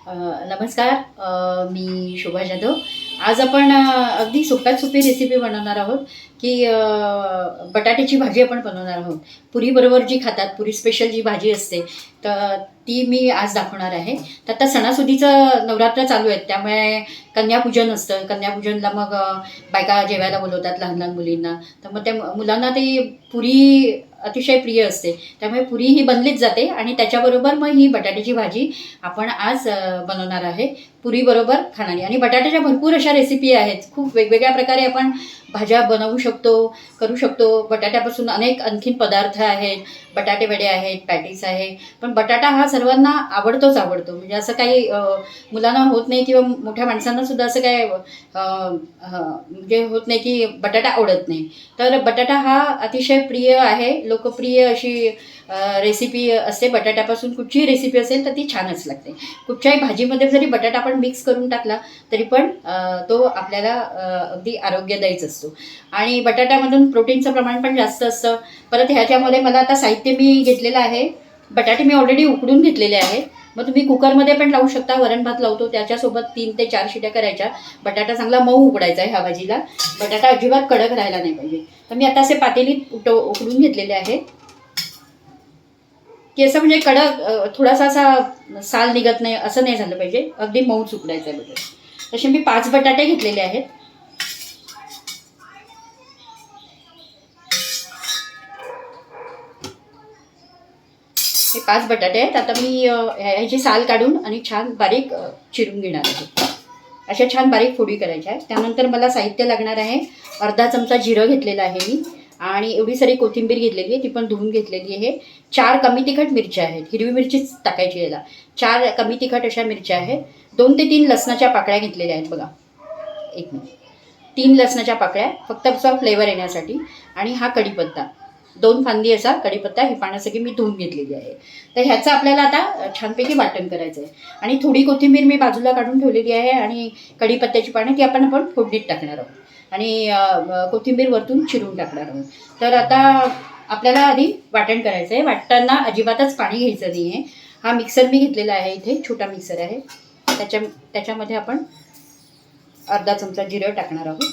अ, नमस्कार. मी शोभा जाधव. आज आपण अगदी सोप्यात सोपी रेसिपी बनवणार आहोत, की बटाट्याची भाजी आपण बनवणार आहोत. पुरीबरोबर जी खातात, पुरी स्पेशल जी भाजी असते, तर ती मी आज दाखवणार आहे. तर आता सणासुदीचं नवरात्र चालू आहेत, त्यामुळे कन्यापूजन असतं. कन्यापूजनला मग बायका जेवायला बोलवतात लहान लहान मुलींना. तर मग त्या मुलांना ती पुरी अतिशय प्रिय असते. त्यामुळे पुरी ही बनलीच जाते आणि त्याच्याबरोबर मग ही बटाट्याची भाजी आपण आज बनवणार आहे. पुरीबरोबर खाणारी आणि बटाट्याच्या भरपूर अशा रेसिपी आहेत. खूप वेगवेगळ्या प्रकारे आपण भाज्या बनवू शकतो, करू शकतो. बटाट्यापासून अनेक आणखीन पदार्थ आहेत. बटाटे वडे आहेत, पॅटीस आहे. पण बटाटा हा सर्वांना आवडतोच आवडतो. म्हणजे असं काही मुलांना होत नाही किंवा मोठ्या माणसांना सुद्धा असं काय म्हणजे होत नाही की बटाटा आवडत नाही. तर बटाटा हा अतिशय प्रिय आहे, लोकप्रिय अशी रेसिपी असते. बटाट्यापासून कुठचीही रेसिपी असेल तर ती छानच लागते. कुठच्याही भाजीमध्ये जरी बटाटा आपण मिक्स करून टाकला तरी पण तो आपल्याला अगदी आरोग्यदायीच असतो. आणि बटाट्यामधून प्रोटीनचं प्रमाण पण जास्त असतं. परत ह्याच्यामध्ये मला आता साहित्य मी घेतलेलं आहे. बटाटे मी ऑलरेडी उकडून घेतलेले आहेत. मग तुम्ही कुकरमध्ये पण लावू शकता. वरण भात लावतो त्याच्यासोबत 3 ते 4 शिट्या करायच्या. बटाटा चांगला मऊ उकडायचा आहे ह्या भाजीला. बटाटा अजिबात कडक राहायला नाही पाहिजे. तर मी आता असे पातेलीत उकडून घेतलेले आहे, की असं म्हणजे कडक थोडासा असा साल निघत नाही असं नाही झालं पाहिजे. अगदी मऊच उकडायचं आहे बटाटा. तसे मी 5 बटाटे घेतलेले आहेत. हे 5 बटाटे आहेत. आता मी ह्याची साल काढून आणि छान बारीक चिरून घेणार आहे. अशा छान बारीक फोडी करायच्या आहेत. त्यानंतर मला साहित्य लागणार आहे. अर्धा चमचा जिरं घेतलेलं आहे मी आणि एवढी सारी कोथिंबीर घेतलेली आहे, ती पण धुवून घेतलेली आहे. 4 कमी तिखट मिरच्या आहेत. हिरवी मिरचीच टाकायची याला. 4 कमी तिखट अशा मिरच्या आहेत. 2 ते 3 लसणाच्या पाकळ्या घेतलेल्या आहेत बघा. 1 मिनिट. 3 लसणाच्या पाकळ्या फक्त असा फ्लेवर येण्यासाठी. आणि हा कढीपत्ता 2 फांदी असा कढीपत्ता, ही पानं सगळी मी धुवून घेतलेली आहे. तर ह्याचं आपल्याला आता छानपैकी वाटण करायचं आहे. आणि थोडी कोथिंबीर मी बाजूला काढून ठेवलेली आहे आणि कढीपत्त्याची पानं ती आपण फोडणीत टाकणार आहोत. आणि कोथिंबीर वरतून चिरून टाकणार आहोत. तर आता आपल्याला आधी वाटण करायचं आहे. वाटताना अजिबातच पाणी घ्यायचं नाही आहे. हा मिक्सर मी घेतलेला आहे, इथे छोटा मिक्सर आहे. त्याच्यामध्ये आपण अर्धा चमचा जिरं टाकणार आहोत.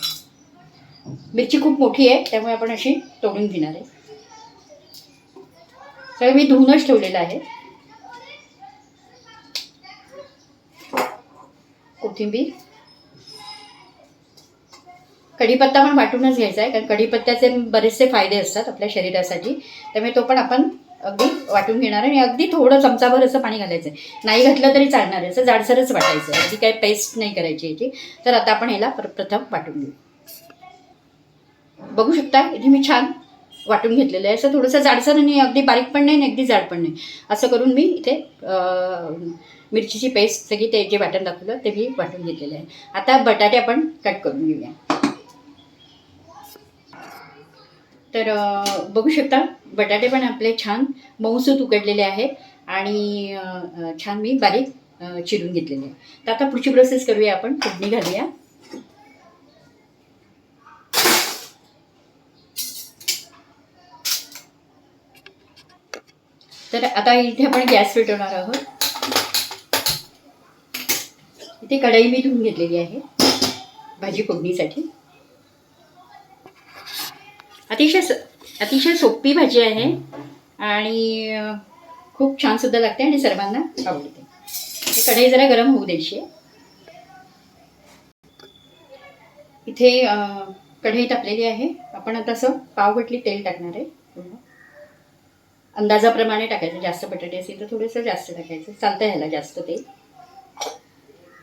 मिरची खूप मोठी आहे त्यामुळे आपण अशी तोडून घेणार आहे. सगळं मी धुवूनच ठेवलेलं आहे. कोथिंबीर, कढीपत्ता पण वाटूनच घ्यायचा आहे, कारण कढीपत्त्याचे बरेचसे फायदे असतात आपल्या शरीरासाठी. त्यामुळे तो पण आपण अगदी वाटून घेणार आहे आणि अगदी थोडं चमचाभर असं पाणी घालायचं आहे. नाही घातलं तरी चालणार आहे. असं जाडसरच वाटायचं आहे, अगदी काही पेस्ट नाही करायची याची. तर आता आपण याला प्रथम वाटून घेऊ. बघू शकता इथे मी छान वाटून घेतलेलं आहे. असं थोडंसं जाडसर आणि अगदी बारीक पण नाही आणि अगदी जाड पण नाही, असं करून मी इथे मिरचीची पेस्ट सगळी ते जे वाटण दाखवलं ते मी वाटून घेतलेलं आहे. आता बटाटे आपण कट करून घेऊया. तर बघू शकता बटाटे पण आपले छान मऊसूत उकडलेले आहेत आणि छान मी बारीक चिरून घेतलेले आहे. तर आता पुढची प्रोसेस करूया, आपण फोडणी घालूया. तर आता इथे आपण गॅस पेटवणार आहोत. इथे कढई मी धुवून घेतलेली आहे भाजी फोडणीसाठी. अतिशय सोपी भाजी आहे आणि खूप छान सुद्धा लागते आणि सर्वांना आवडते. कढई जरा गरम होऊ द्यायची आहे. इथे कढई तापलेली आहे. आपण आता असं पावभटली तेल टाकणार आहे. अंदाजाप्रमाणे टाकायचं. जास्त बटाटे असेल तर थोडंसं जास्त टाकायचं, चालतं ह्याला जास्त तेल.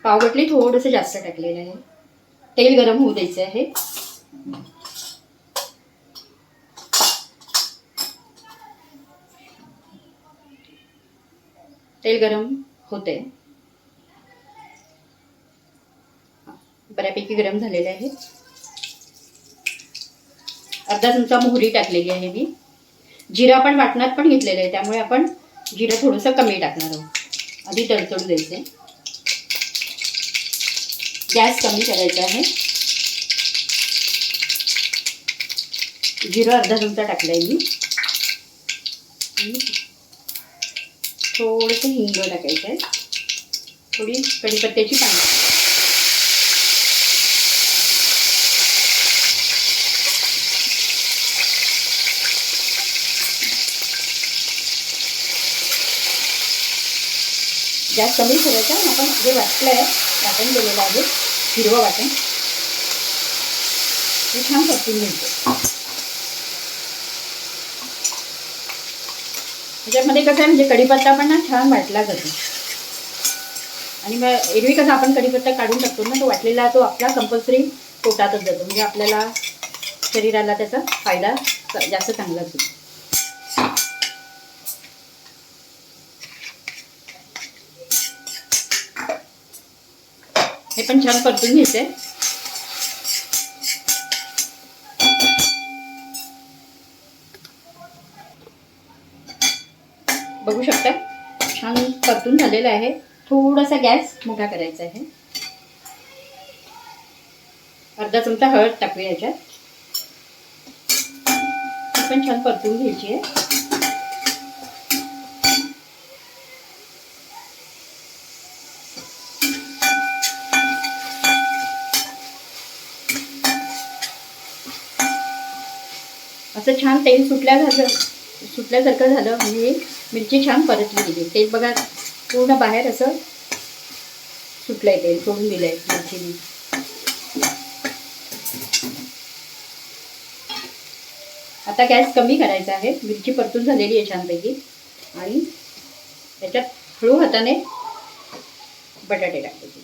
पावभटली थोडंसं जास्त टाकलेलं आहे. तेल गरम होऊ द्यायचं आहे. तेल गरम होते, बऱ्यापैकी गरम झालेले आहे. अर्धा चमचा मोहरी टाकलेली आहे मी. जिरा पण वाटणात पण घेतलेलं आहे, त्यामुळे आपण जिरं थोडंसं कमी टाकणार आहोत. आधी तडतडू द्यायचे. गॅस कमी करायचा आहे. जिरं अर्धा चमचा टाकलाय मी. थोडंसं हिंग टाकायचं आहे. थोडी कढीपत्त्याची पानं. गॅस कमी ठेवायचा. आपण जे वाटलं आहे वाटण केलेलं आहे हिरवं वाटण ते छान परतून घ्यायचं. त्याच्यामध्ये कसं आहे म्हणजे कढीपत्ता पण ना छान वाटला जातो. आणि मग एरवी कसं आपण कढीपत्ता काढून टाकतो ना, तो वाटलेला तो आपला कंपल्सरी पोटातच जातो. म्हणजे आपल्याला शरीराला त्याचा फायदा जास्त चांगला होतो. हे पण छान परतून घ्यायचं आहे. बघू शकता छान परतून झालेलं आहे. थोडासा गॅस मोठा करायचा आहे. अर्धा चमचा हळद टाकूया याच्यात. ही पण छान परतून घ्यायची आहे. असं छान तेल सुटल्यासारखं झालं म्हणजे मिरची छान परतली गेली. तेल बघा पूर्ण बाहेर असं सुटलंय, तेल सोडून दिलंय मिरचीने. आता गॅस कमी करायचा आहे. मिरची परतून झालेली आहे छानपैकी. आणि त्याच्यात हळू हाताने बटाटे टाकायचे.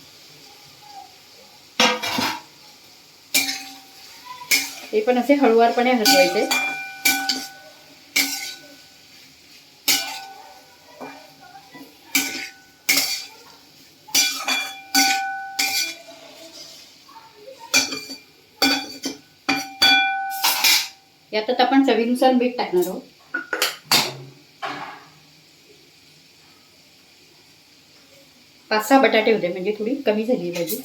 ते पण असे हळूवारपणे हलवायचे. यात आपण चवीनुसार मीठ टाकणार आहोत. पाच सहा बटाटे होते म्हणजे थोडी कमी झाली भाजी.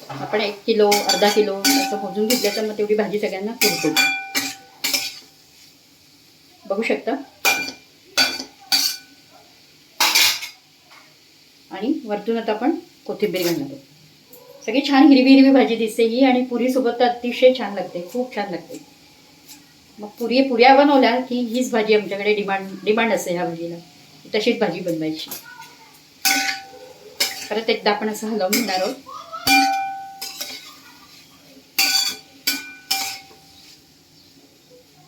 आपण 1 किलो अर्धा किलो असं मोजून घेतलं तर मग तेवढी भाजी सगळ्यांना पुरते. बघू शकता. आणि वरतून आता आपण कोथिंबीर घालणार आहोत. सगळी छान हिरवी हिरवी भाजी दिसते ही. आणि पुरीसोबत तर अतिशय छान लागते, खूप छान लागते. मग पुऱ्या बनवल्या की हीच भाजी आमच्याकडे डिमांड असते ह्या भाजीला. तशीच भाजी बनवायची. परत एकदा आपण असं हलवून घेणार आहोत.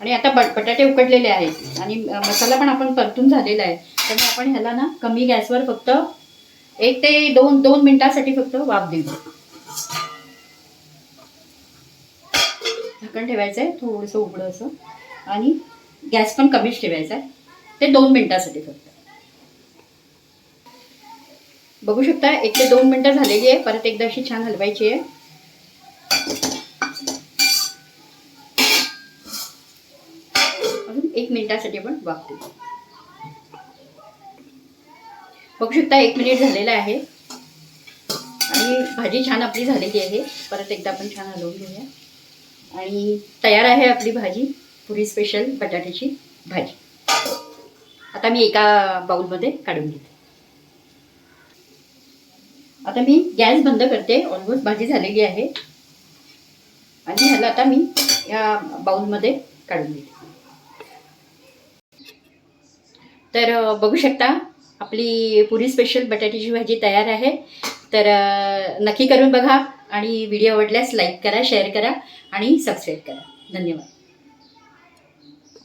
आणि आता बटाटे उकडलेले आहेत आणि मसाला पण आपण परतून झालेला आहे. त्यामुळे आपण ह्याला ना कमी गॅसवर फक्त 1 ते 2 मिनिटासाठी फक्त वाफ देऊ. झाकण ठेवायचं आहे थोडंसं उघडं असं. आणि गॅस पण कमीच ठेवायचा आहे. ते 2 मिनिटासाठी फक्त. बघू शकता 1 ते 2 मिनिटं झालेली आहे. परत एकदा अशी छान हलवायची आहे. अजून 1 मिनिटासाठी आपण वाफ देऊ. बघू शकता 1 मिनिट झालेला आहे. आणि भाजी छान आपली झालेली आहे. परत एकदा आपण छान हलवून घेऊया. आणि तयार आहे आपली भाजी, पुरी स्पेशल बटाट्याची भाजी. आता मी एका बाउलमध्ये काढून घेते. आता मी गॅस बंद करते. ऑलमोस्ट भाजी झालेली आहे. आणि ह्याला आता मी या बाउलमध्ये काढून घेते. तर बघू शकता आपली पुरी स्पेशल बटाट्याची भाजी तयार आहे. तर नक्की करून बघा. आणि व्हिडिओ आवडल्यास लाईक करा, शेअर करा आणि सबस्क्राईब करा. धन्यवाद.